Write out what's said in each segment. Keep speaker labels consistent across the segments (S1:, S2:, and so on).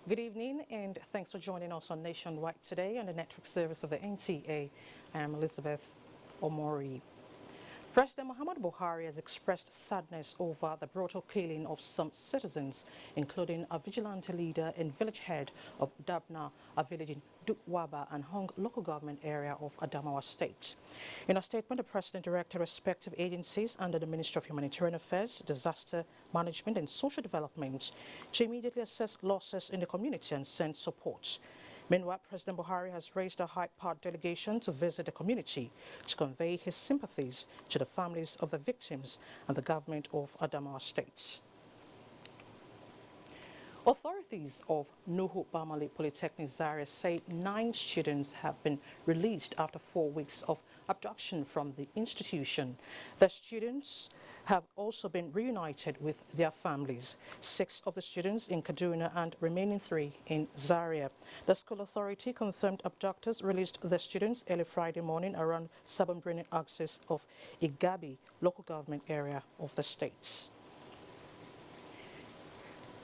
S1: Good evening and thanks for joining us on Nationwide today on the network service of the NTA. I am Elizabeth Omori. President Muhammad Buhari has expressed sadness over the brutal killing of some citizens, including a vigilante leader and village head of Dabna, a village in Dukwaba and Hong local government area of Adamawa State. In a statement, the president directed respective agencies under the Ministry of Humanitarian Affairs, Disaster Management and Social Development to immediately assess losses in the community and send support. Meanwhile, President Buhari has raised a high-powered delegation to visit the community to convey his sympathies to the families of the victims and the government of Adamawa State. Authorities of Nuhu Bamali Polytechnic Zaria say 9 students have been released after 4 weeks of abduction from the institution. The students have also been reunited with their families. 6 of the students in Kaduna and remaining 3 in Zaria. The school authority confirmed abductors released the students early Friday morning around 7 axis of Igabi local government area of the state.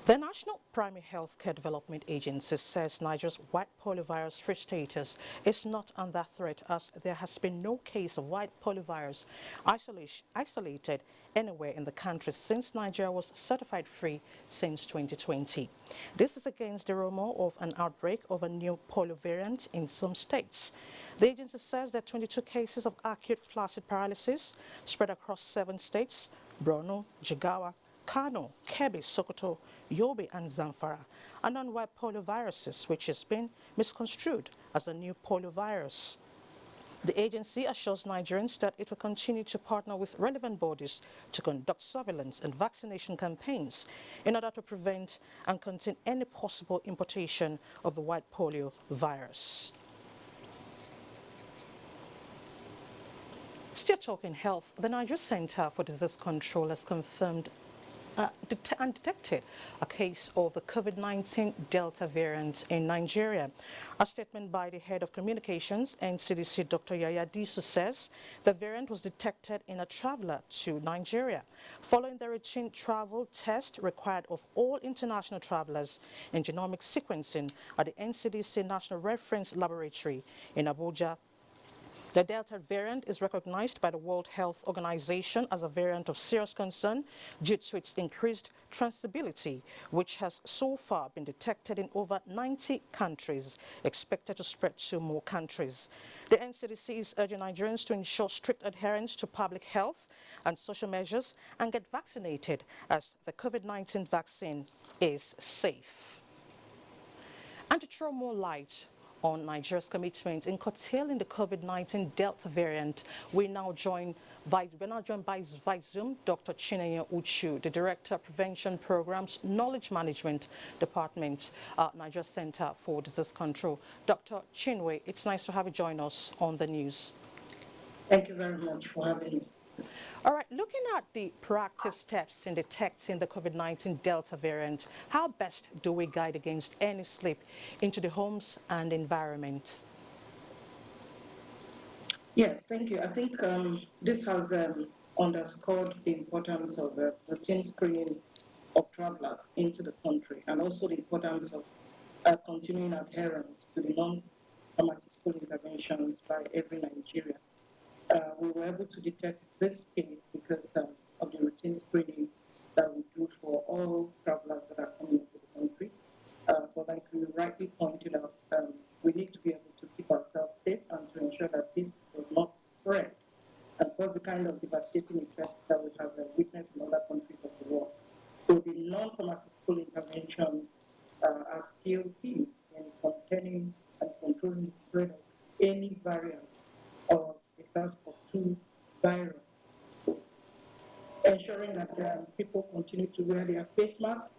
S1: The National Primary Healthcare Development Agency says Nigeria's white poliovirus-free status is not under threat as there has been no case of white poliovirus isolated anywhere in the country since Nigeria was certified free since 2020. This is against the rumor of an outbreak of a new polio variant in some states. The agency says that 22 cases of acute flaccid paralysis spread across 7 states, Borno, Jigawa, Kano, Kebbi, Sokoto, Yobe and Zamfara, are non-white polioviruses which has been misconstrued as a new poliovirus. The agency assures Nigerians that it will continue to partner with relevant bodies to conduct surveillance and vaccination campaigns in order to prevent and contain any possible importation of the white polio virus. Still talking health, the Nigeria Center for Disease Control has confirmed and detected a case of the COVID-19 Delta variant in Nigeria. A statement by the head of communications, NCDC, Dr. Yaya Disu, says the variant was detected in a traveler to Nigeria. Following the routine travel test required of all international travelers and genomic sequencing at the NCDC National Reference Laboratory in Abuja, the Delta variant is recognized by the World Health Organization as a variant of serious concern due to its increased transmissibility, which has so far been detected in over 90 countries, expected to spread to more countries. The NCDC is urging Nigerians to ensure strict adherence to public health and social measures and get vaccinated as the COVID-19 vaccine is safe. And to throw more light on Nigeria's commitment in curtailing the COVID-19 Delta variant, we're now joined by Zoom Dr. Chinenye Uchu, the Director of Prevention Programs, Knowledge Management Department, Nigeria Center for Disease Control. Dr. Chinwe, it's nice to have you join us on the news.
S2: Thank you very much for having me.
S1: All right, looking at the proactive steps in detecting the COVID-19 Delta variant, how best do we guide against any slip into the homes and environment?
S2: Yes, thank you. I think this has underscored the importance of routine screening of travelers into the country and also the importance of continuing adherence to the non-pharmaceutical interventions by every Nigerian. We were able to detect this case because of the routine screening that we do for all travelers that are coming into the country. But like you rightly pointed out, we need to be able to keep ourselves safe and to ensure that this does not spread. And for the kind of devastating effect that we interventions are still key in containing and controlling the spread of any variant of the SARS-CoV-2 virus. Ensuring that people continue to wear their face masks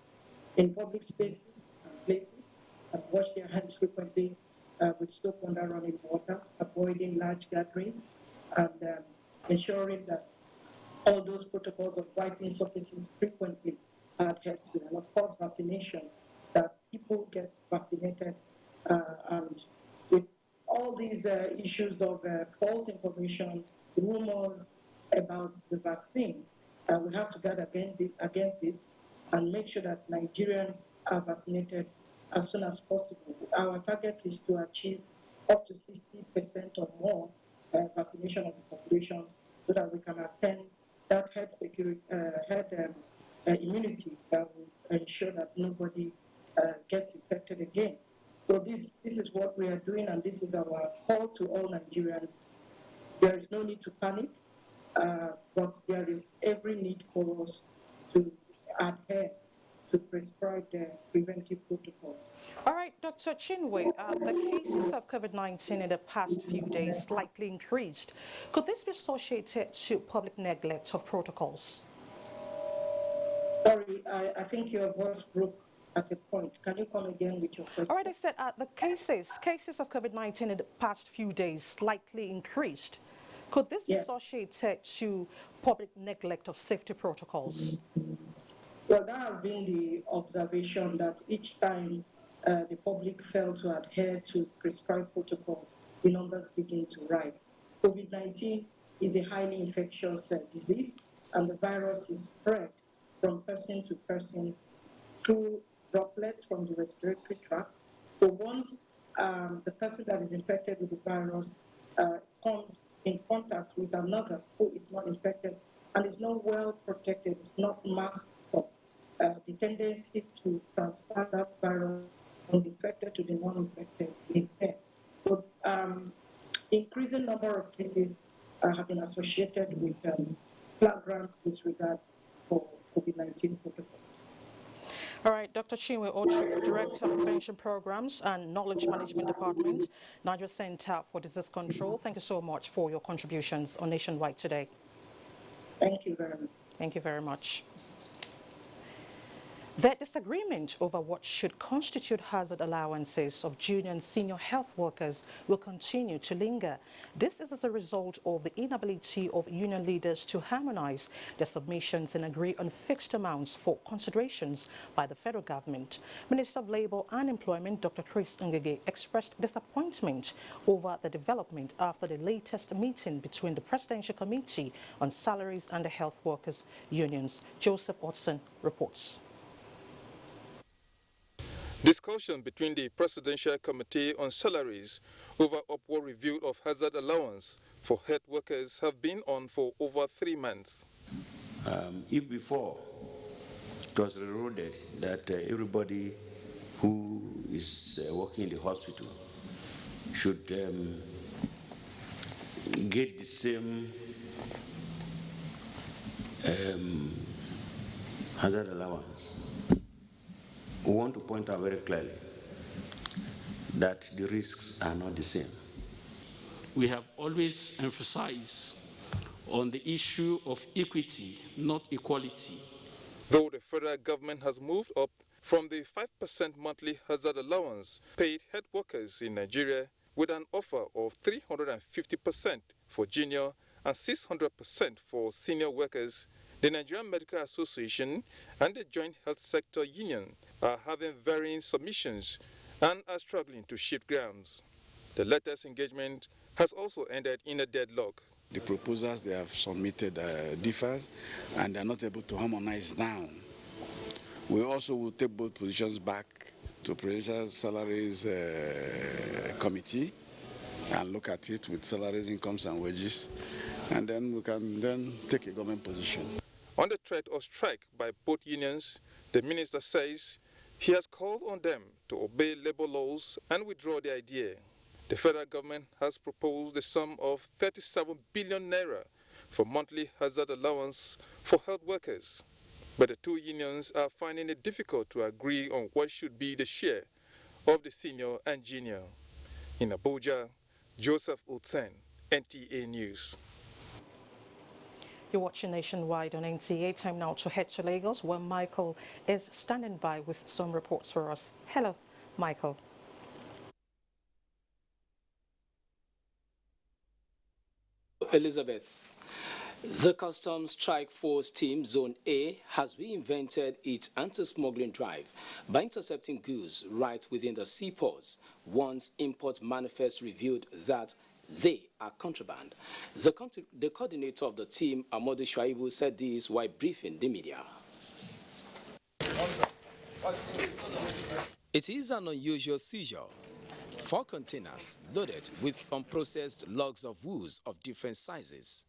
S2: in public spaces and places, and wash their hands frequently with soap under running water, avoiding large gatherings, and ensuring that all those protocols of wiping surfaces frequently are adhered to. And of course, vaccination, that people get vaccinated. And with all these issues of false information, rumors about the vaccine, we have to guard against this and make sure that Nigerians are vaccinated as soon as possible. Our target is to achieve up to 60% or more vaccination of the population so that we can attain that herd immunity that will ensure that nobody gets infected again. So this is what we are doing, and this is our call to all Nigerians. There is no need to panic, but there is every need for us to adhere to prescribed preventive protocols.
S1: All right, Dr. Chinwe, the cases of COVID-19 in the past few days slightly increased. Could this be associated to public neglect of protocols?
S2: Sorry, I think your voice broke at a point. Can you come again with your question?
S1: All right, I said the cases of COVID-19 in the past few days slightly increased. Could this be associated to public neglect of safety protocols?
S2: Well, that has been the observation, that each time the public failed to adhere to prescribed protocols, the numbers begin to rise. COVID-19 is a highly infectious disease, and the virus is spread from person to person through droplets from the respiratory tract. So once the person that is infected with the virus comes in contact with another who is not infected and is not well protected, is not masked up, the tendency to transfer that virus from the infected to the non-infected is there. So increasing number of cases have been associated with flagrant disregard for COVID-19 protocols.
S1: All right, Dr. Chinwe Ocho, Director of Prevention Programs and Knowledge Management Department, Nigeria Center for Disease Control. Thank you so much for your contributions on Nationwide today.
S2: Thank you very much.
S1: Thank you very much. The disagreement over what should constitute hazard allowances of junior and senior health workers will continue to linger. This is as a result of the inability of union leaders to harmonize their submissions and agree on fixed amounts for considerations by the federal government. Minister of Labour and Employment, Dr. Chris Ngige, expressed disappointment over the development after the latest meeting between the Presidential Committee on Salaries and the Health Workers Unions. Joseph Watson reports.
S3: Discussion between the Presidential Committee on Salaries over upward review of hazard allowance for health workers have been on for over 3 months.
S4: If before it was eroded that everybody who is working in the hospital should get the same hazard allowance, we want to point out very clearly that the risks are not the same.
S5: We have always emphasized on the issue of equity, not equality.
S3: Though the federal government has moved up from the 5% monthly hazard allowance paid health workers in Nigeria with an offer of 350% for junior and 600% for senior workers, the Nigerian Medical Association and the Joint Health Sector Union are having varying submissions and are struggling to shift grounds. The latest engagement has also ended in a deadlock.
S6: The proposals they have submitted differ, and they are not able to harmonize now. We also will take both positions back to Presidential Salaries Committee and look at it with salaries, incomes and wages, and then we can then take a government position.
S3: On the threat of strike by both unions, the minister says he has called on them to obey labor laws and withdraw the idea. The federal government has proposed a sum of 37 billion naira for monthly hazard allowance for health workers. But the two unions are finding it difficult to agree on what should be the share of the senior and junior. In Abuja, Joseph Utsen, NTA News.
S1: You're watching Nationwide on NTA. Time now to head to Lagos, where Michael is standing by with some reports for us. Hello, Michael.
S7: Elizabeth, the Customs Strike Force Team Zone A has reinvented its anti-smuggling drive by intercepting goods right within the seaports once import manifest revealed that they are contraband. The coordinator of the team, Amodu Shuaibu, said this while briefing the media.
S8: It is an unusual seizure. 4 containers loaded with unprocessed logs of wood of different sizes.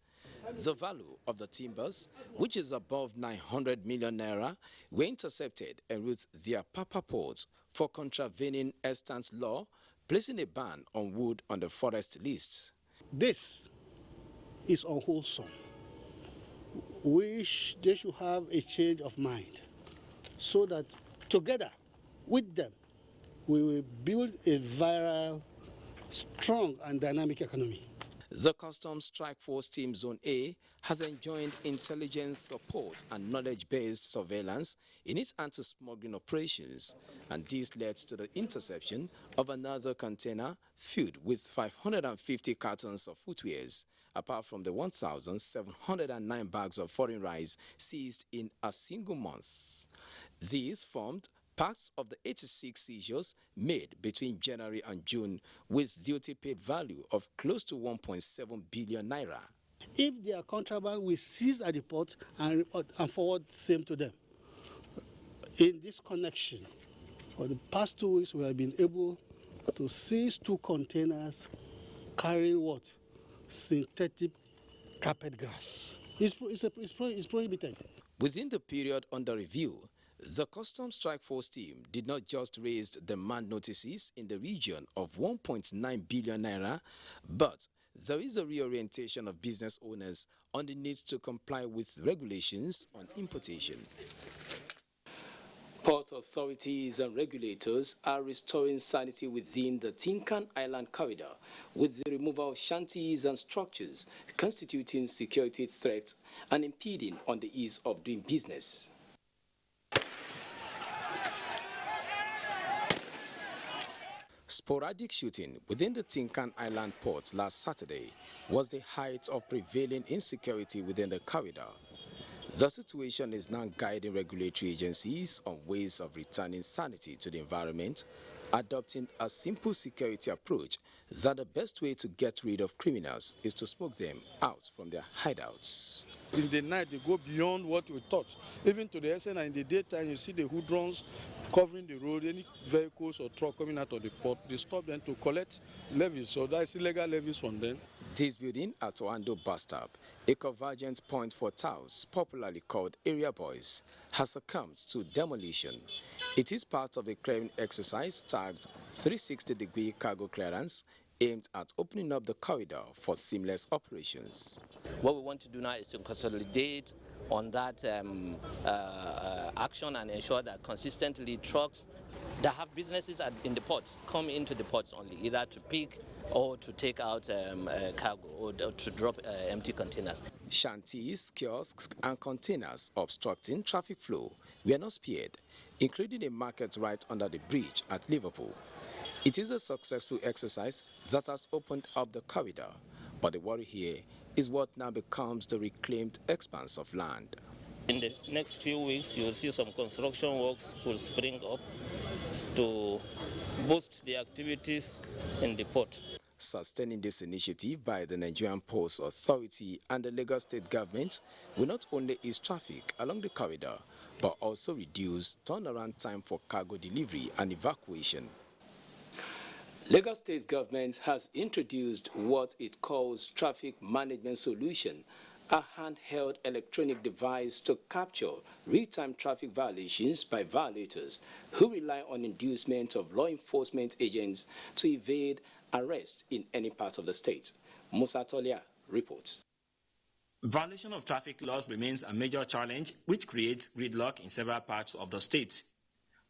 S8: The value of the timbers, which is above 900 million naira, were intercepted en route via Papa Port for contravening extant law, placing a ban on wood on the forest list.
S9: This is unwholesome. They should have a change of mind so that together with them, we will build a viral, strong and dynamic economy.
S8: The Customs Strike Force Team Zone A has enjoined intelligence support and knowledge-based surveillance in its anti-smuggling operations, and this led to the interception of another container filled with 550 cartons of footwears, apart from the 1,709 bags of foreign rice seized in a single month. These formed parts of the 86 seizures made between January and June, with duty-paid value of close to 1.7 billion naira.
S9: If they are contraband, we seize at the port and forward the same to them. In this connection, for the past 2 weeks, we have been able to seize 2 containers carrying what? Synthetic carpet grass. It's prohibited.
S8: Within the period under review, the Customs Strike Force team did not just raise demand notices in the region of 1.9 billion naira, but there is a reorientation of business owners on the need to comply with regulations on importation.
S7: Port authorities and regulators are restoring sanity within the Tinkan Island corridor with the removal of shanties and structures constituting security threats and impeding on the ease of doing business.
S8: Sporadic shooting within the Tinkan Island port last Saturday was the height of prevailing insecurity within the corridor. The situation is now guiding regulatory agencies on ways of returning sanity to the environment, adopting a simple security approach that the best way to get rid of criminals is to smoke them out from their hideouts.
S6: In the night, they go beyond what we thought. Even to the extent that in the daytime, you see the hoodlums covering the road, any vehicles or truck coming out of the port, they stop them to collect levies. So that's illegal levies from them.
S8: This building at Oando bus stop, a convergence point for touts, popularly called area boys, has succumbed to demolition. It is part of a clearing exercise tagged 360-degree cargo clearance aimed at opening up the corridor for seamless operations.
S10: What we want to do now is to consolidate on that action and ensure that consistently trucks that have businesses in the ports come into the ports only, either to pick or to take out cargo or to drop empty containers.
S8: Shanties, kiosks and containers obstructing traffic flow were not spared, including a market right under the bridge at Liverpool. It is a successful exercise that has opened up the corridor, but the worry here is what now becomes the reclaimed expanse of land.
S10: In the next few weeks, you will see some construction works will spring up to boost the activities in the port.
S8: Sustaining this initiative by the Nigerian Ports Authority and the Lagos State government will not only ease traffic along the corridor, but also reduce turnaround time for cargo delivery and evacuation.
S7: Lagos State government has introduced what it calls traffic management solution, a handheld electronic device to capture real-time traffic violations by violators who rely on inducement of law enforcement agents to evade arrest in any part of the state. Musa Tolia reports.
S11: Violation of traffic laws remains a major challenge which creates gridlock in several parts of the state.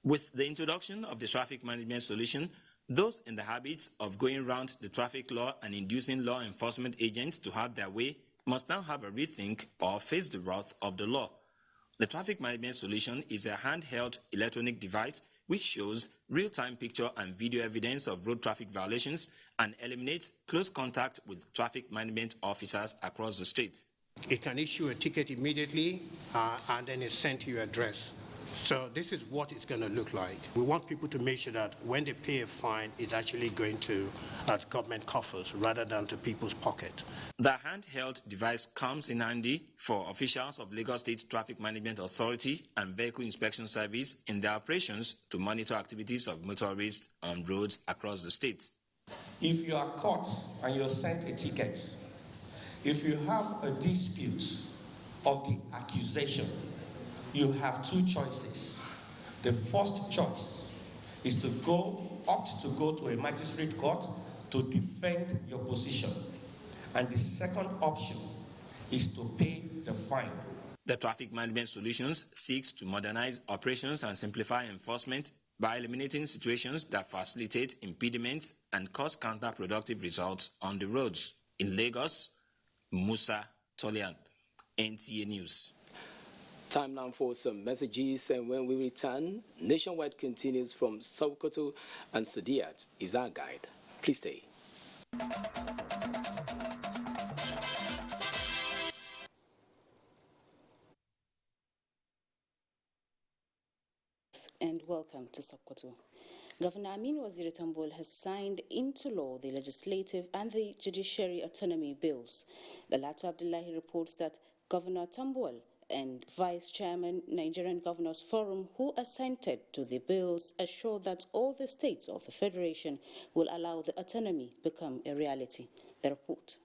S11: With the introduction of the traffic management solution, those in the habits of going around the traffic law and inducing law enforcement agents to have their way must now have a rethink or face the wrath of the law. The traffic management solution is a handheld electronic device which shows real-time picture and video evidence of road traffic violations and eliminates close contact with traffic management officers across the state.
S12: It can issue a ticket immediately and then it's sent to your address. So this is what it's going to look like. We want people to make sure that when they pay a fine, it's actually going to government coffers rather than to people's pocket.
S11: The handheld device comes in handy for officials of Lagos State Traffic Management Authority and Vehicle Inspection Service in their operations to monitor activities of motorists on roads across the state.
S13: If you are caught and you're sent a ticket, if you have a dispute of the accusation, you have two choices. The first choice is to opt to go to a magistrate court to defend your position. And the second option is to pay the fine.
S11: The traffic management solutions seeks to modernize operations and simplify enforcement by eliminating situations that facilitate impediments and cause counterproductive results on the roads. In Lagos, Musa Tolian, NTA News.
S7: Time now for some messages, and when we return, Nationwide continues from Sokoto, and Sadiat is our guide. Please stay.
S14: And welcome to Sokoto. Governor Aminu Waziri Tambol has signed into law the legislative and the judiciary autonomy bills. Lalatu Abdullahi reports that Governor Tambol and Vice Chairman Nigerian Governors Forum, who assented to the bills, assure that all the states of the Federation will allow the autonomy become a reality. The report.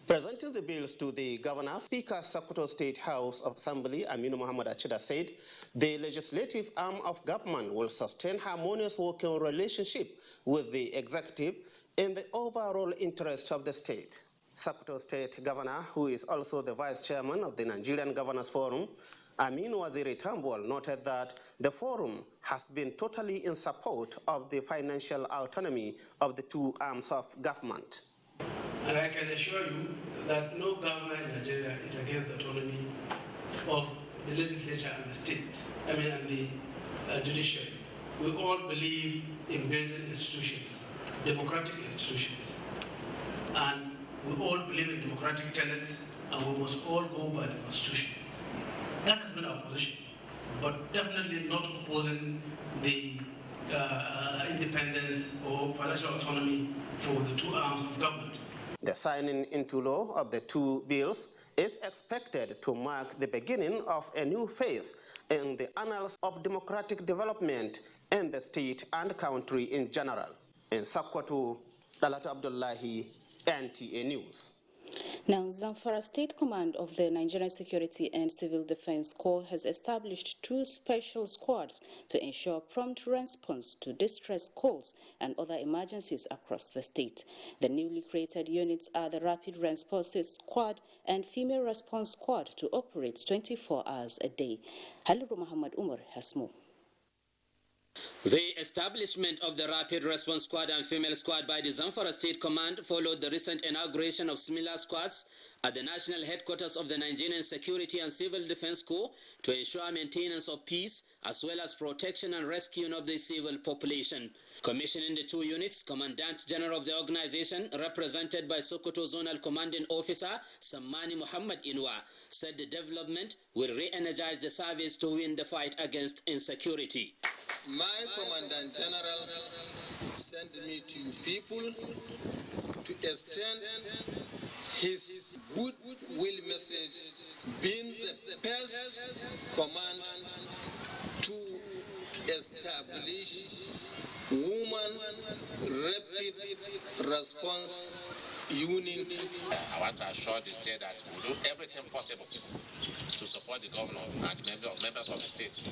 S15: Presenting the bills to the governor, Speaker Sokoto State House of Assembly Aminu Muhammad Achida said the legislative arm of government will sustain harmonious working relationship with the executive in the overall interest of the state. Sokoto State Governor, who is also the Vice Chairman of the Nigerian Governors Forum, Aminu Waziri Tambol, noted that the forum has been totally in support of the financial autonomy of the two arms of government.
S16: And I can assure you that no government in Nigeria is against the autonomy of the legislature and the states, and the judiciary. We all believe in building institutions, democratic institutions. And we all believe in democratic tenets, and we must all go by the Constitution. That has been our position, but definitely not opposing the independence or financial autonomy for the two arms of government.
S15: The signing into law of the two bills is expected to mark the beginning of a new phase in the annals of democratic development in the state and country in general. In Sokoto, Lalatu Abdullahi, NTA News.
S14: Now, Zamfara State Command of the Nigerian Security and Civil Defense Corps has established 2 special squads to ensure prompt response to distress calls and other emergencies across the state. The newly created units are the Rapid Responses Squad and Female Response Squad to operate 24 hours a day. Haliru Muhammad Umar has more.
S17: The establishment of the Rapid Response Squad and Female Squad by the Zamfara State Command followed the recent inauguration of similar squads at the national headquarters of the Nigerian Security and Civil Defense Corps to ensure maintenance of peace as well as protection and rescuing of the civil population. Commissioning the 2 units, Commandant General of the organization, represented by Sokoto Zonal Commanding Officer Sammani Muhammad Inwa, said the development will re-energize the service to win the fight against insecurity.
S18: My Commandant General sent me to you people to extend his goodwill message, being the best command to establish woman rapid response unit.
S19: I want to assure the state that we do everything possible to support the governor and the members of the state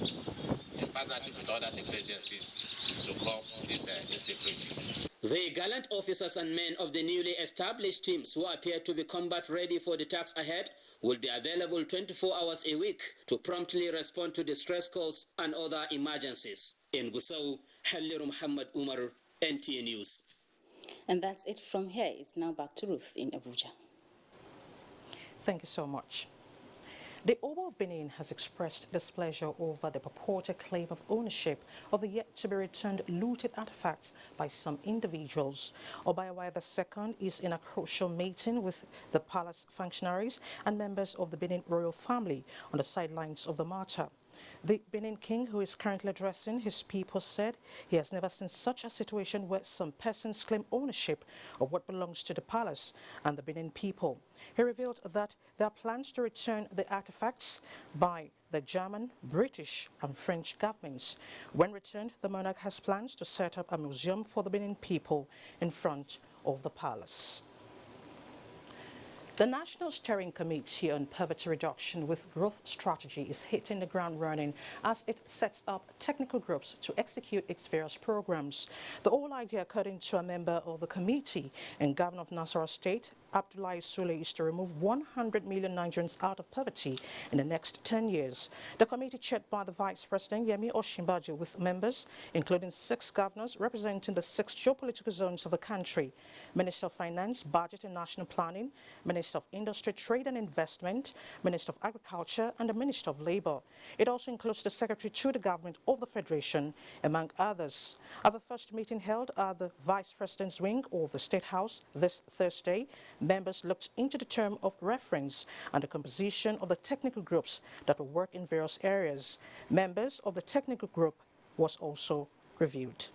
S19: in partnership with other state agencies to curb this insecurity.
S17: The gallant officers and men of the newly established teams who appear to be combat ready for the task ahead will be available 24 hours a week to promptly respond to distress calls and other emergencies. In Gusau, Halliru Muhammad Umar, NTA News.
S14: And that's it from here. It's now back to Ruth in Abuja.
S1: Thank you so much. The Oba of Benin has expressed displeasure over the purported claim of ownership of the yet-to-be-returned looted artifacts by some individuals. Obayawa II is in a crucial meeting with the palace functionaries and members of the Benin royal family on the sidelines of the matter. The Benin king, who is currently addressing his people, said he has never seen such a situation where some persons claim ownership of what belongs to the palace and the Benin people. He revealed that there are plans to return the artifacts by the German, British and French governments. When returned, the monarch has plans to set up a museum for the Benin people in front of the palace. The National Steering Committee on Poverty Reduction with Growth Strategy is hitting the ground running as it sets up technical groups to execute its various programs. The whole idea, according to a member of the committee and Governor of Nasarawa State, Abdullahi Sule, is to remove 100 million Nigerians out of poverty in the next 10 years. The committee, chaired by the Vice President Yemi Osinbajo, with members including 6 governors representing the 6 geopolitical zones of the country: Minister of Finance, Budget and National Planning, Minister of Industry, Trade and Investment, Minister of Agriculture and the Minister of Labour. It also includes the Secretary to the Government of the Federation, among others. At the first meeting held at the Vice President's wing of the State House this Thursday, members looked into the term of reference and the composition of the technical groups that will work in various areas. Members of the technical group was also reviewed.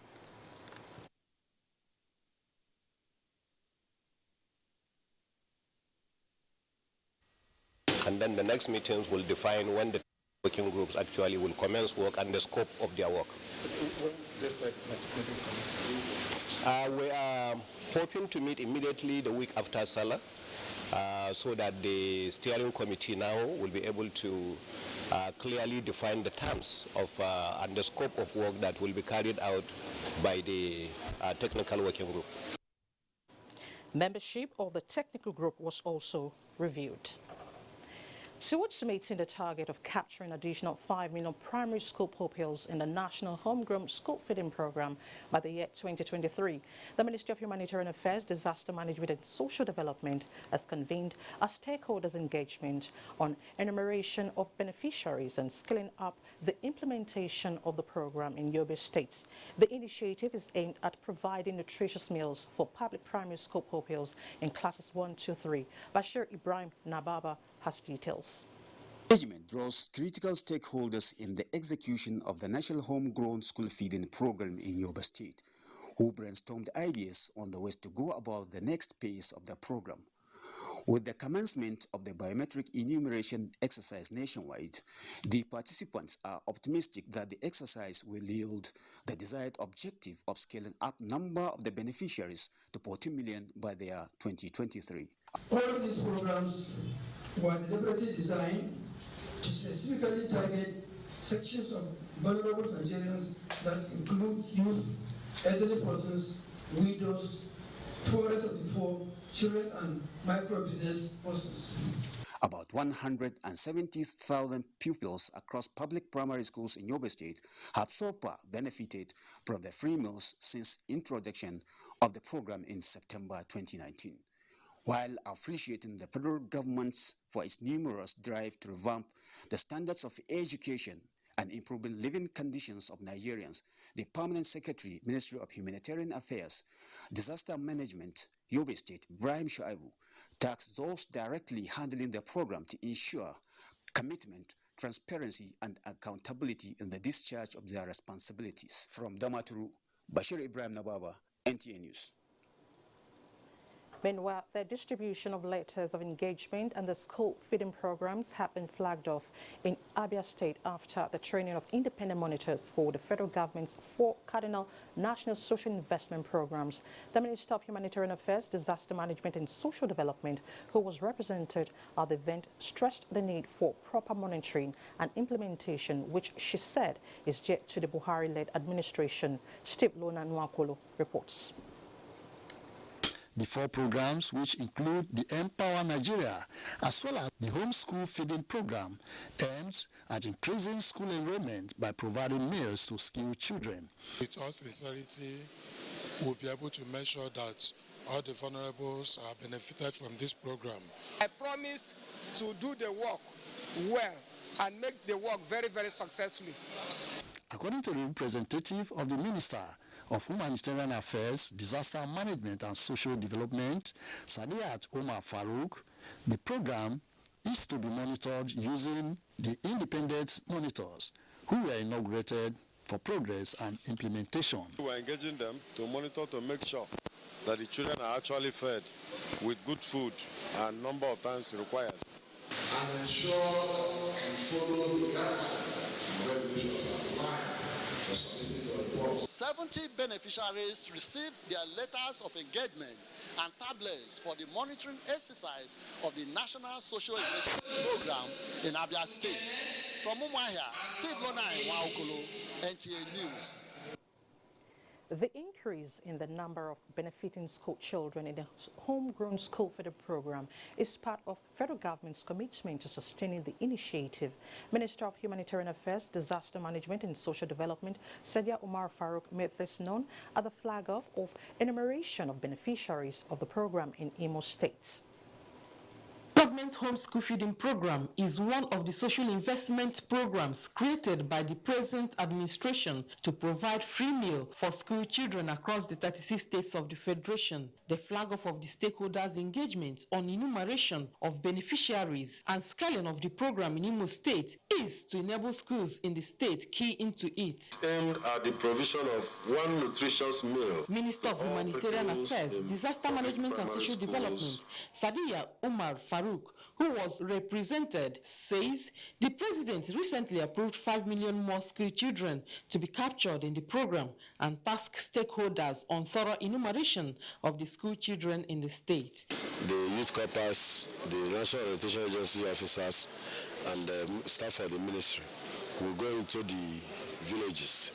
S20: And then the next meetings will define when the working groups actually will commence work and the scope of their work. We are hoping to meet immediately the week after Salah, so that the steering committee now will be able to clearly define the terms of and the scope of work that will be carried out by the technical working group.
S1: Membership of the technical group was also reviewed. Towards meeting the target of capturing additional 5 million primary school pupils in the National Homegrown School Feeding Program by the year 2023, the Ministry of Humanitarian Affairs, Disaster Management and Social Development has convened a stakeholders engagement on enumeration of beneficiaries and scaling up the implementation of the program in Yobe State. The initiative is aimed at providing nutritious meals for public primary school pupils in classes 1, 2, 3. Bashir Ibrahim Nababa has details.
S21: Engagement draws critical stakeholders in the execution of the National Homegrown School Feeding Program in Yobe State, who brainstormed ideas on the ways to go about the next phase of the program. With the commencement of the biometric enumeration exercise nationwide, the participants are optimistic that the exercise will yield the desired objective of scaling up number of the beneficiaries to 40 million by the year 2023.
S22: All these programs were deliberately designed to specifically target sections of vulnerable Nigerians that include youth, elderly persons, widows, poorest of the poor, children and micro-business persons.
S21: About 170,000 pupils across public primary schools in Yobe State have so far benefited from the free meals since introduction of the program in September 2019. While appreciating the federal government for its numerous drive to revamp the standards of education and improving living conditions of Nigerians, the Permanent Secretary, Ministry of Humanitarian Affairs, Disaster Management, Yobe State, Ibrahim Shuaibu, tasked those directly handling the program to ensure commitment, transparency, and accountability in the discharge of their responsibilities. From Damaturu, Bashir Ibrahim Nababa, NTA News.
S1: Meanwhile, the distribution of letters of engagement and the school feeding programs have been flagged off in Abia State after the training of independent monitors for the federal government's 4 cardinal national social investment programs. The Minister of Humanitarian Affairs, Disaster Management and Social Development, who was represented at the event, stressed the need for proper monitoring and implementation, which she said is yet to the Buhari-led administration. Steve Lona Nwakolo reports.
S2: The 4 programs, which include the Empower Nigeria, as well as the Homeschool Feeding Program, aims at increasing school enrollment by providing meals to skilled children.
S4: With all sincerity, we'll be able to make sure that all the vulnerables are benefited from this program.
S23: I promise to do the work well and make the work very, very successfully.
S2: According to the representative of the Minister of Humanitarian Affairs, Disaster Management and Social Development, Sadiat Omar Farouk, the program is to be monitored using the independent monitors who were inaugurated for progress and implementation.
S24: We're engaging them to monitor to make sure that the children are actually fed with good food and number of times required.
S18: And ensure that you follow the guidelines and regulations outlined for submitting your reports.
S25: 70 beneficiaries received their letters of engagement and tablets for the monitoring exercise of the National Social Investment Program in Abuja State. From Umuahia, Steve Lona in Waokolo, NTA News.
S1: The increase in the number of benefiting school children in the homegrown school feeder program is part of federal government's commitment to sustaining the initiative. Minister of Humanitarian Affairs, Disaster Management and Social Development, Sadia Umar Farouk, made this known at the flag-off of enumeration of beneficiaries of the program in Imo State.
S26: Government Homeschool Feeding Program is one of the social investment programs created by the present administration to provide free meal for school children across the 36 states of the Federation. The flag-off of the stakeholders' engagement on enumeration of beneficiaries and scaling of the program in Imo State is to enable schools in the state key into it.
S24: Aimed at the provision of one nutritious meal.
S26: Minister of Humanitarian Affairs, Disaster Management and Social Development, Sadia Umar Farouk, who was represented, says the president recently approved 5 million more school children to be captured in the program and tasked stakeholders on thorough enumeration of the school children in the state.
S24: The youth corpers, the National Orientation Agency officers, and staff of the ministry will go into the villages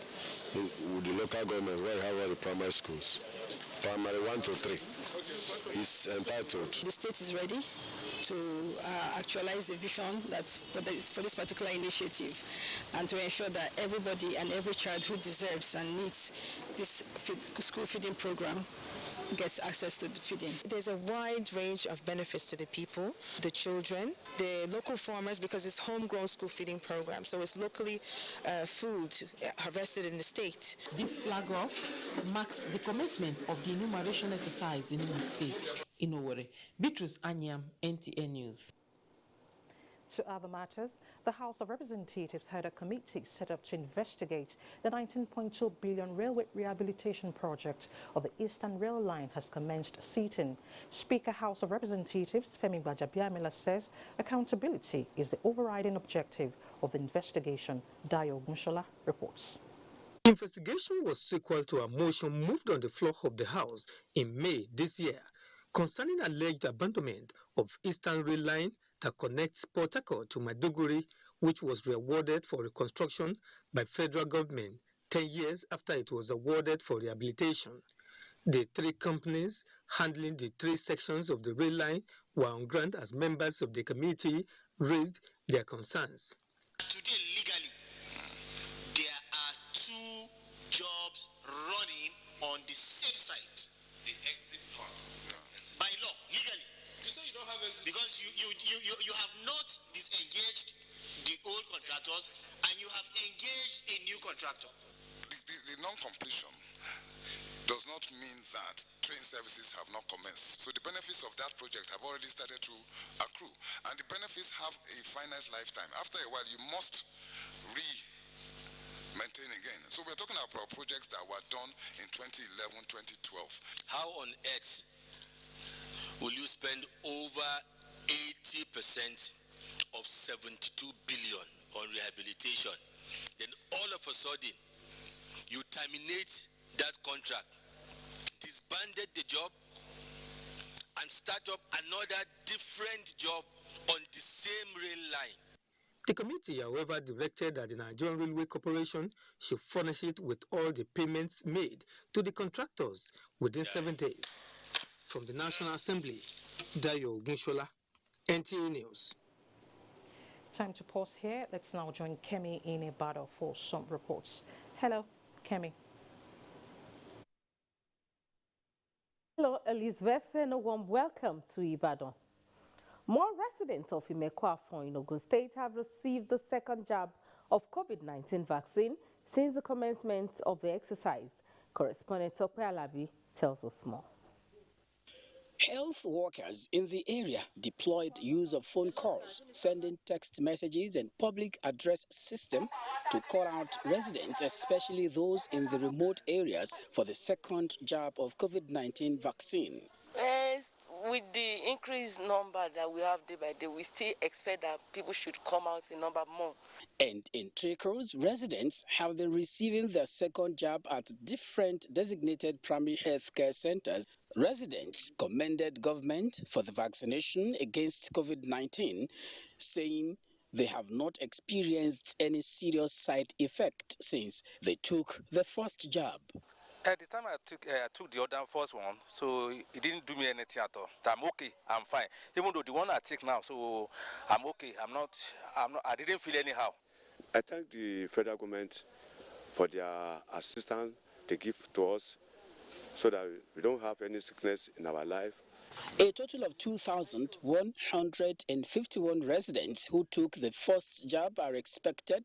S24: with the local government where you have all the primary schools. Primary 1 to 3 is entitled.
S27: The state is ready to actualize the vision that for this particular initiative and to ensure that everybody and every child who deserves and needs this school feeding program gets access to the feeding.
S28: There's a wide range of benefits to the people, the children, the local farmers, because it's homegrown school feeding program, so it's locally food harvested in the state.
S26: This flag-off marks the commencement of the enumeration exercise in the state. In Owerri, Beatrice Anyam, NTA News.
S1: To other matters, the House of Representatives had a committee set up to investigate the 19.2 billion railway rehabilitation project of the Eastern Rail Line has commenced sitting. Speaker House of Representatives Femi Gbajabiamila says accountability is the overriding objective of the investigation. Dayo Munshola reports.
S29: The investigation was sequel to a motion moved on the floor of the House in May this year concerning alleged abandonment of Eastern Rail Line that connects Port Harcourt to Maiduguri, which was reawarded for reconstruction by federal government 10 years after it was awarded for rehabilitation. The 3 companies handling the 3 sections of the rail line were on ground as members of the committee raised their concerns.
S30: Today, legally, there are 2 jobs running on the same site. The exit part. By law, legally. You say you don't have exit. Because you have not disengaged the old contractors and you have engaged a new contractor.
S31: The non-completion does not mean that train services have not commenced. So the benefits of that project have already started to accrue. And the benefits have a finite lifetime. After a while, you must maintain again. So we're talking about projects that were done in 2011, 2012.
S30: How on earth will you spend over 80% of 72 billion on rehabilitation? Then all of a sudden, you terminate that contract, disbanded the job, and start up another different job on the same rail line.
S29: The committee, however, directed that the Nigerian Railway Corporation should furnish it with all the payments made to the contractors within 7 days. From the National Assembly, Dayo Gunshola, NTA News.
S1: Time to pause here. Let's now join Kemi in Ibadan for some reports. Hello, Kemi.
S3: Hello, Elizabeth, and a warm welcome to Ibadan. More residents of Imekwafon in Ogun State have received the second jab of COVID-19 vaccine since the commencement of the exercise. Correspondent Tope Alabi tells us more.
S5: Health workers in the area deployed use of phone calls, sending text messages and public address system to call out residents, especially those in the remote areas, for the second jab of COVID-19 vaccine.
S6: With the increased number that we have day by day, we still expect that people should come out in number more.
S5: And in Tricos, residents have been receiving their second jab at different designated primary health care centers. Residents commended government for the vaccination against COVID-19, saying they have not experienced any serious side effect since they took the first jab.
S7: At the time I took the other first one, so it didn't do me anything at all. I'm okay, I'm fine. Even though the one I take now, so I'm okay. I didn't feel anyhow.
S24: I thank the federal government for their assistance they give to us so that we don't have any sickness in our life.
S5: A total of 2,151 residents who took the first jab are expected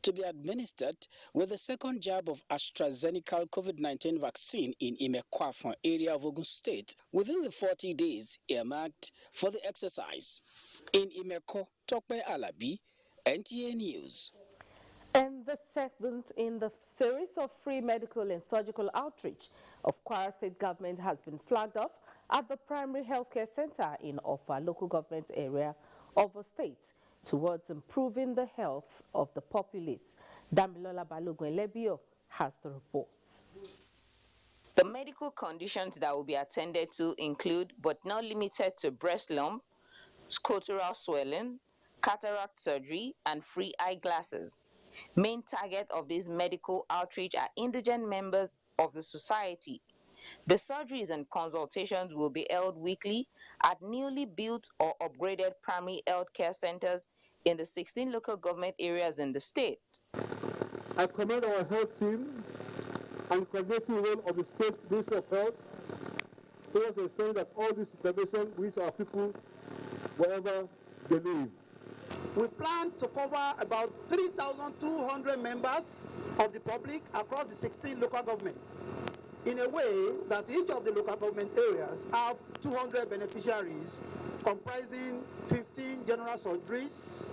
S5: to be administered with the second jab of AstraZeneca COVID-19 vaccine in Imekwafon area of Ogun State within the 40 days earmarked for the exercise. In Imeko, Tope Alabi, NTA News.
S3: And the seventh in the series of free medical and surgical outreach of Kwara State government has been flagged off at the primary healthcare center in Ofa local government area of the state towards improving the health of the populace. Damilola Balogun-Lebio has the reports.
S8: The medical conditions that will be attended to include, but not limited to, breast lump, scrotal swelling, cataract surgery, and free eyeglasses. Main target of this medical outreach are indigent members of the society. The surgeries and consultations will be held weekly at newly built or upgraded primary health care centers in the 16 local government areas in the state.
S9: I commend our health team and coordinating role of the State Ministry of Health towards ensuring that all this information reach our people wherever they live.
S10: We plan to cover about 3,200 members of the public across the 16 local governments in a way that each of the local government areas have 200 beneficiaries comprising 15 general surgeries,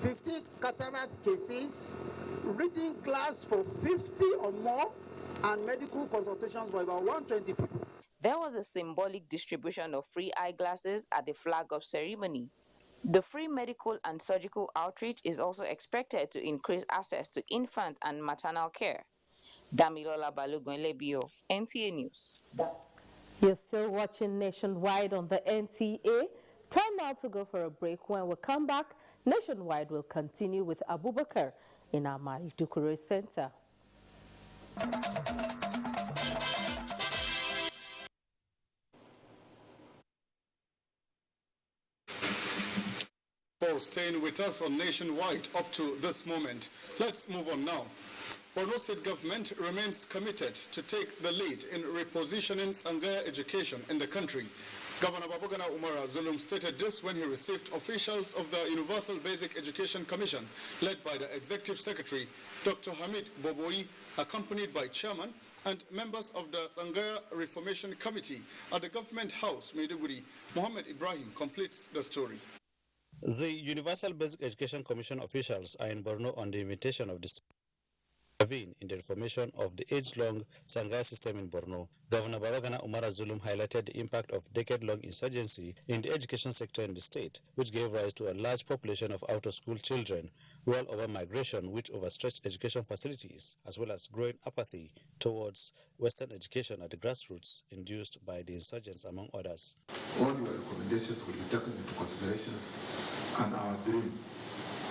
S10: 15 cataract cases, reading class for 50 or more, and medical consultations for about 120 people.
S8: There was a symbolic distribution of free eyeglasses at the flag-off ceremony. The free medical and surgical outreach is also expected to increase access to infant and maternal care. Damilola Balogun-Lebio, NTA News.
S3: You're still watching Nationwide on the NTA. Time now to go for a break. When we come back, Nationwide will continue with Abubakar in our Maiduguri Center.
S11: For staying with us on Nationwide up to this moment. Let's move on now. Borno State government remains committed to take the lead in repositioning Sangaya education in the country. Governor Babagana Umara Zulum stated this when he received officials of the Universal Basic Education Commission, led by the Executive Secretary, Dr. Hamid Boboi, accompanied by Chairman and members of the Sangaya Reformation Committee at the Government House, Maiduguri. Mohammed Ibrahim completes the story.
S12: The Universal Basic Education Commission officials are in Borno on the invitation of the intervene in the reformation of the age-long Sangaya system in Borno. Governor Babagana Umara Zulum highlighted the impact of decade-long insurgency in the education sector in the state, which gave rise to a large population of out-of-school children, well-over migration which overstretched education facilities, as well as growing apathy towards Western education at the grassroots induced by the insurgents, among others.
S18: All your recommendations will be taken into considerations, and our dream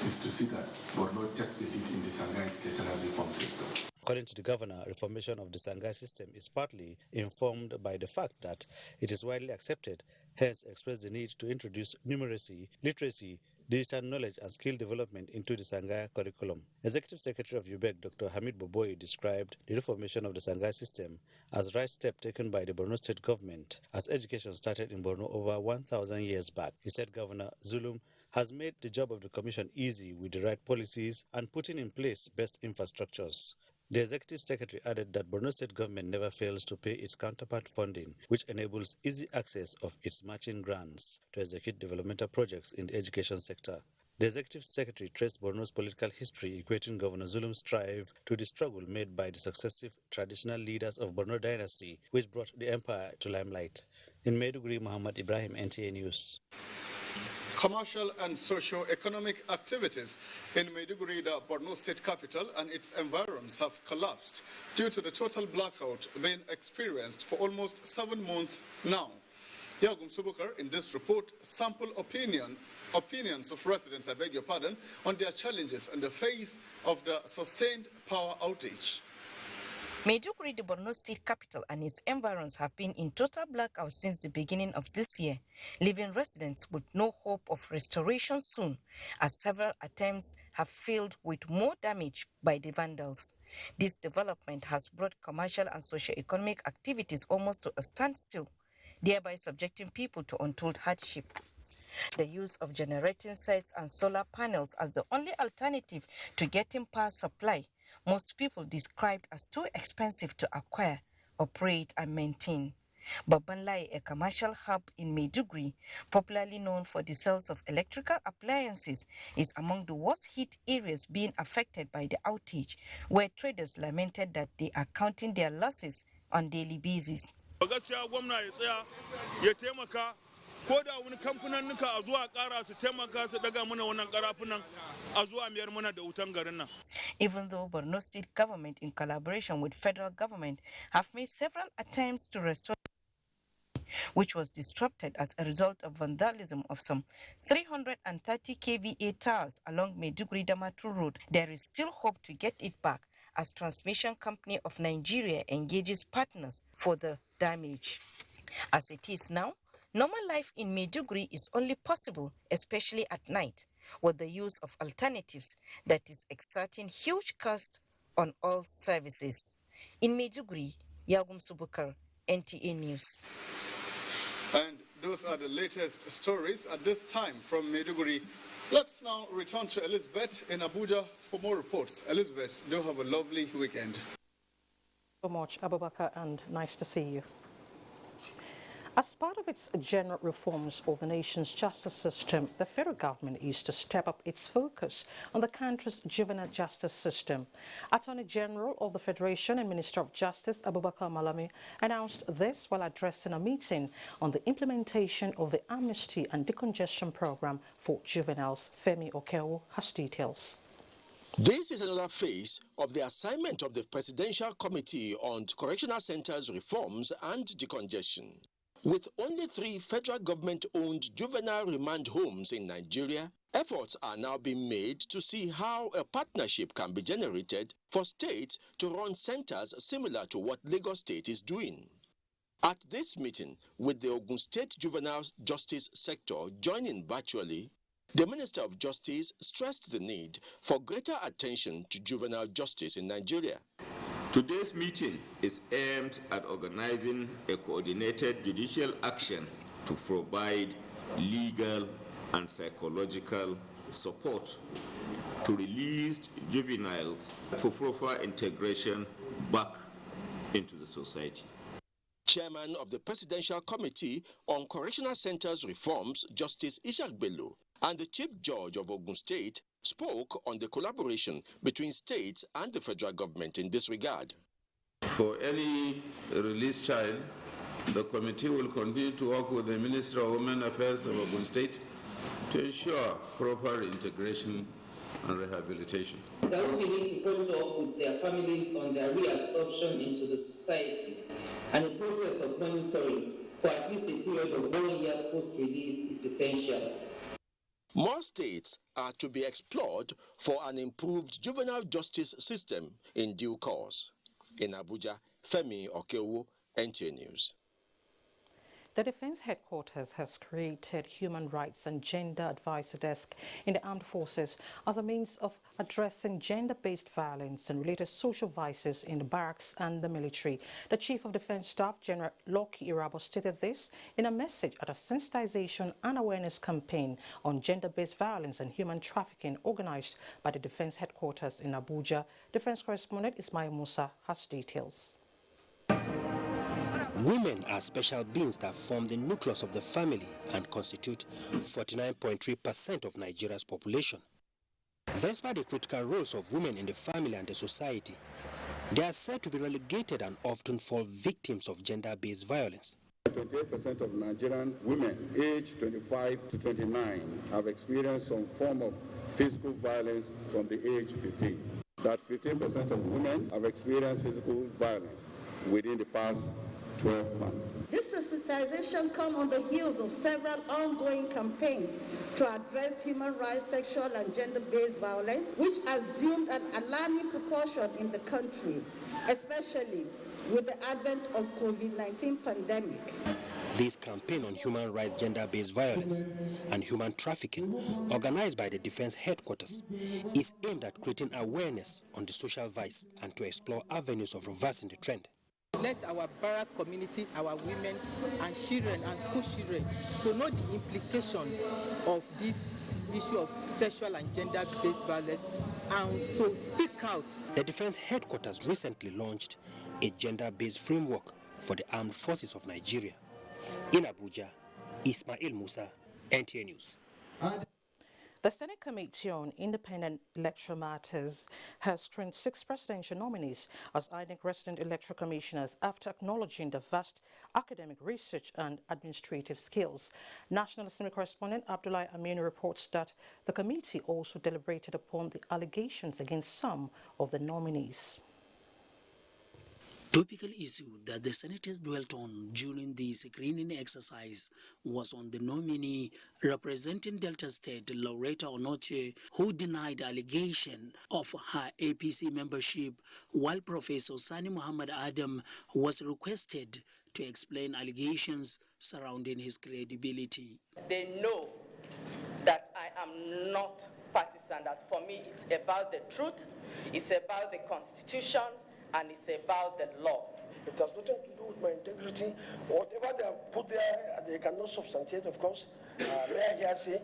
S18: is to see that Borno takes the lead in the Sangaya educational reform system.
S12: According to the governor, reformation of the Sangha system is partly informed by the fact that it is widely accepted, hence expressed the need to introduce numeracy, literacy, digital knowledge and skill development into the Sangha curriculum. Executive Secretary of UBEC, Dr. Hamid Boboy, described the reformation of the Sangha system as the right step taken by the Borno state government as education started in Borno over 1,000 years back. He said Governor Zulum has made the job of the commission easy with the right policies and putting in place best infrastructures. The Executive Secretary added that Borno State government never fails to pay its counterpart funding, which enables easy access of its matching grants to execute developmental projects in the education sector. The Executive Secretary traced Borno's political history, equating Governor Zulum's drive to the struggle made by the successive traditional leaders of Borno dynasty, which brought the empire to limelight. In Maiduguri, Muhammad Ibrahim, NTA News.
S11: Commercial and socio-economic activities in Maiduguri, the Borno state capital, and its environs have collapsed due to the total blackout being experienced for almost 7 months now. Yagum Subukar, in this report, sample opinions of residents, I beg your pardon, on their challenges in the face of the sustained power outage.
S4: Maiduguri, the Borno state capital, and its environs have been in total blackout since the beginning of this year, leaving residents with no hope of restoration soon, as several attempts have failed with more damage by the vandals. This development has brought commercial and socio-economic activities almost to a standstill, thereby subjecting people to untold hardship. The use of generating sites and solar panels as the only alternative to getting power supply, most people described as too expensive to acquire, operate and maintain. Babanlai, a commercial hub in Maiduguri, popularly known for the sales of electrical appliances, is among the worst hit areas being affected by the outage, where traders lamented that they are counting their losses on daily basis.
S13: Ko da wani kamfaninnika a zuwa ƙara su taimaka su daga mana wannan ƙarafunan a zuwa miyar mana da wutan garin nan.
S4: Even though Borno state government in collaboration with federal government have made several attempts to restore, which was disrupted as a result of vandalism of some 330 kVA towers along Maiduguri-Damaturu Road, there is still hope to get it back as Transmission Company of Nigeria engages partners for the damage. As it is now, normal life in Maiduguri is only possible, especially at night, with the use of alternatives that is exerting huge cost on all services. In Maiduguri, Yagum Subukar, NTA News.
S11: And those are the latest stories at this time from Maiduguri. Let's now return to Elizabeth in Abuja for more reports. Elizabeth, do have a lovely weekend.
S1: So much, Abubakar, and nice to see you. As part of its general reforms of the nation's justice system, the federal government is to step up its focus on the country's juvenile justice system. Attorney General of the Federation and Minister of Justice, Abubakar Malami, announced this while addressing a meeting on the implementation of the Amnesty and Decongestion Program for juveniles. Femi Okewo has details.
S14: This is another phase of the assignment of the Presidential Committee on Correctional Centers Reforms and Decongestion. With only 3 federal government-owned juvenile remand homes in Nigeria, efforts are now being made to see how a partnership can be generated for states to run centers similar to what Lagos State is doing. At this meeting, with the Ogun State juvenile justice sector joining virtually, the Minister of Justice stressed the need for greater attention to juvenile justice in Nigeria.
S15: Today's meeting is aimed at organizing a coordinated judicial action to provide legal and psychological support to released juveniles for proper integration back into the society.
S14: Chairman of the Presidential Committee on Correctional Centers Reforms, Justice Ishak Bello, and the Chief Judge of Ogun State spoke on the collaboration between states and the federal government in this regard.
S15: For any released child, the committee will continue to work with the Minister of Women Affairs of Ogun State to ensure proper integration and rehabilitation.
S16: They will need to follow up with their families on their reabsorption into the society, and the process of monitoring for at least a period of 1 year post-release is essential.
S14: More states are to be explored for an improved juvenile justice system in due course. In Abuja, Femi Okewo, NTA News.
S1: The Defense Headquarters has created Human Rights and Gender Advisor Desk in the Armed Forces as a means of addressing gender-based violence and related social vices in the barracks and the military. The Chief of Defense Staff, General Loki Irabo, stated this in a message at a sensitization and awareness campaign on gender-based violence and human trafficking organized by the Defense Headquarters in Abuja. Defense correspondent Ismail Musa has details.
S2: Women are special beings that form the nucleus of the family and constitute 49.3% of Nigeria's population. Despite the critical roles of women in the family and the society, they are said to be relegated and often fall victims of gender-based violence.
S17: 28% of Nigerian women aged 25 to 29 have experienced some form of physical violence from the age 15. That 15% of women have experienced physical violence within the past 12 months.
S19: This sensitization comes on the heels of several ongoing campaigns to address human rights, sexual and gender-based violence, which assumed an alarming proportion in the country, especially with the advent of COVID-19 pandemic.
S2: This campaign on human rights, gender-based violence and human trafficking, organized by the Defense Headquarters, is aimed at creating awareness on the social vice and to explore avenues of reversing the trend.
S20: Let our barrack community, our women and children and school children to know the implication of this issue of sexual and gender-based violence and to speak out.
S2: The Defense Headquarters recently launched a gender-based framework for the Armed Forces of Nigeria. In Abuja, Ismail Musa, NTA News.
S1: The Senate Committee on Independent Electoral Matters has screened 6 presidential nominees as INEC resident electoral commissioners after acknowledging the vast academic research and administrative skills. National Assembly correspondent Abdullahi Aminu reports that the committee also deliberated upon the allegations against some of the nominees.
S21: Topical issue that the senators dwelt on during the screening exercise was on the nominee representing Delta State, Loretta Onoche, who denied allegation of her APC membership, while Professor Sani Muhammad Adam was requested to explain allegations surrounding his credibility.
S22: They know that I am not partisan, that for me it's about the truth, it's about the Constitution, and it's about the law.
S23: It has nothing to do with my integrity. Whatever they have put there, they cannot substantiate, of course. Mere hearsay,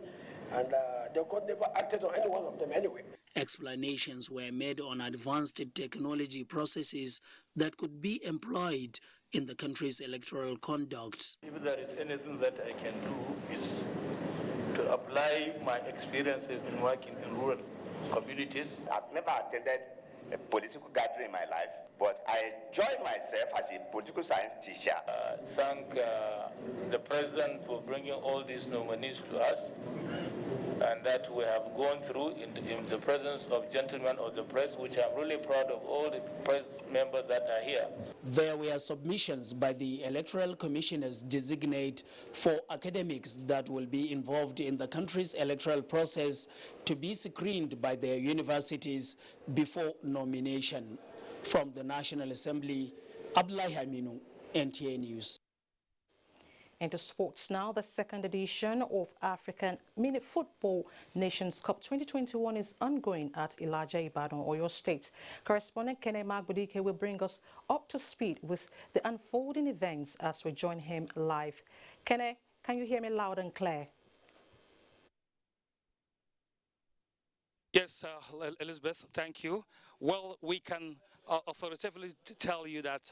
S23: and the court never acted on any one of them anyway.
S21: Explanations were made on advanced technology processes that could be employed in the country's electoral conduct.
S25: If there is anything that I can do is to apply my experiences in working in rural communities.
S26: I've never attended a political gathering in my life, but I enjoyed myself as a political science teacher.
S25: Thank the President for bringing all these nominees to us, and that we have gone through in the presence of gentlemen of the press, which I'm really proud of all the press members that are here.
S21: There were submissions by the electoral commissioners designate for academics that will be involved in the country's electoral process to be screened by their universities before nomination. From the National Assembly, Abdullahi Aminu, NTA News.
S1: Into sports now, the second edition of African Mini Football Nations Cup 2021 is ongoing at Ilaja, Ibadan, Oyo State. Correspondent Kene Magbudike will bring us up to speed with the unfolding events as we join him live. Kene, can you hear me loud and clear?
S27: Yes, Elizabeth, thank you. Well, we can authoritatively tell you that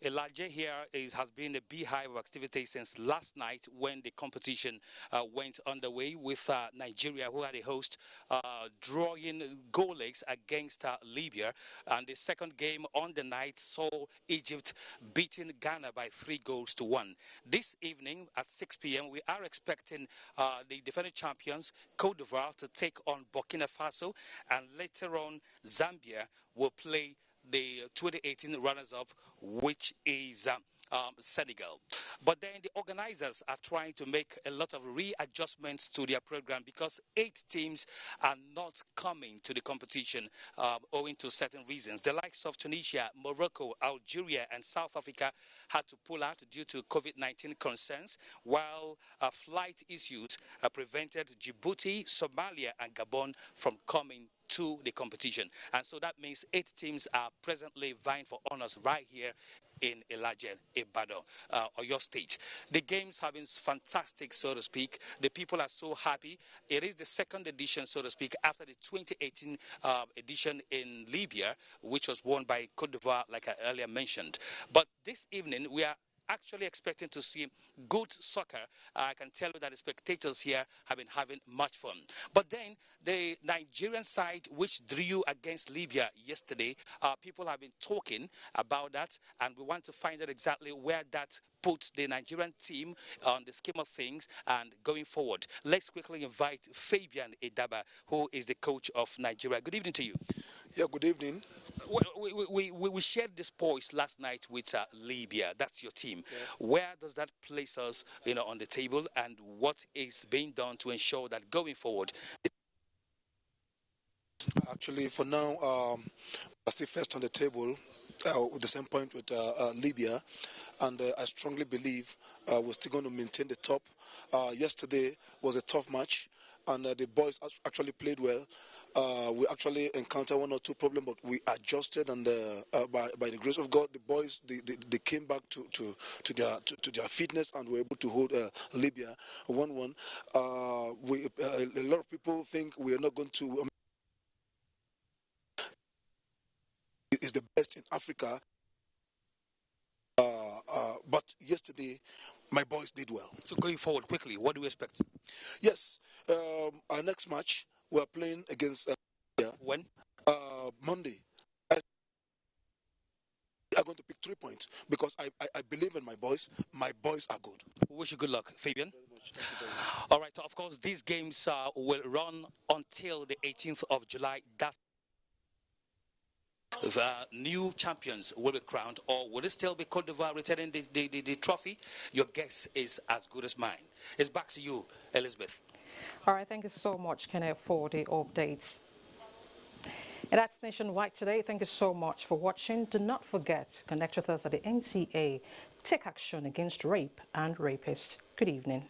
S27: Elijah here has been a beehive of activity since last night when the competition went underway with Nigeria, who had a host, drawing goal legs against Libya. And the second game on the night saw Egypt beating Ghana by 3-1. This evening at 6 p.m., we are expecting the defending champions, Cote d'Ivoire, to take on Burkina Faso, and later on, Zambia will play the 2018 runners-up, which is Senegal. But then the organizers are trying to make a lot of readjustments to their program because 8 teams are not coming to the competition owing to certain reasons. The likes of Tunisia, Morocco, Algeria, and South Africa had to pull out due to COVID-19 concerns, while flight issues prevented Djibouti, Somalia, and Gabon from coming to the competition. And so that means 8 teams are presently vying for honors right here in Elaje, Ibadan, Oyo State. The games have been fantastic, so to speak. The people are so happy. It is the second edition, so to speak, after the 2018 edition in Libya, which was won by Cote d'Ivoire, like I earlier mentioned. But this evening, we are actually expecting to see good soccer. I can tell you that the spectators here have been having much fun. But then the Nigerian side, which drew against Libya yesterday, people have been talking about that, and we want to find out exactly where that puts the Nigerian team on the scheme of things and going forward. Let's quickly invite Fabian Edaba, who is the coach of Nigeria. Good evening to you.
S5: Yeah, good evening.
S27: We shared this poise last night with Libya. That's your team. Yeah. Where does that place us, on the table, and what is being done to ensure that going forward?
S5: Actually, for now, I still first on the table with the same point with Libya, and I strongly believe we're still going to maintain the top. Yesterday was a tough match, and the boys actually played well. We actually encountered 1 or 2 problems, but we adjusted, and by the grace of God, the boys they came back to their fitness and were able to hold Libya 1-1. A lot of people think we are not going to. Is the best in Africa, but yesterday my boys did well.
S27: So going forward quickly, what do we expect?
S5: Yes, our next match we are playing against
S27: when?
S5: Monday. I'm going to pick 3 points because I believe in my boys. My boys are good.
S27: Wish you good luck, Fabian. All right, so of course these games will run until the 18th of July. That the new champions will be crowned, or will it still be Cote d'Ivoire returning the trophy? Your guess is as good as mine. It's back to you, Elizabeth.
S1: All right, thank you so much, Kenneth, for the updates. And that's Nationwide today. Thank you so much for watching. Do not forget to connect with us at the NTA. Take action against rape and rapists. Good evening.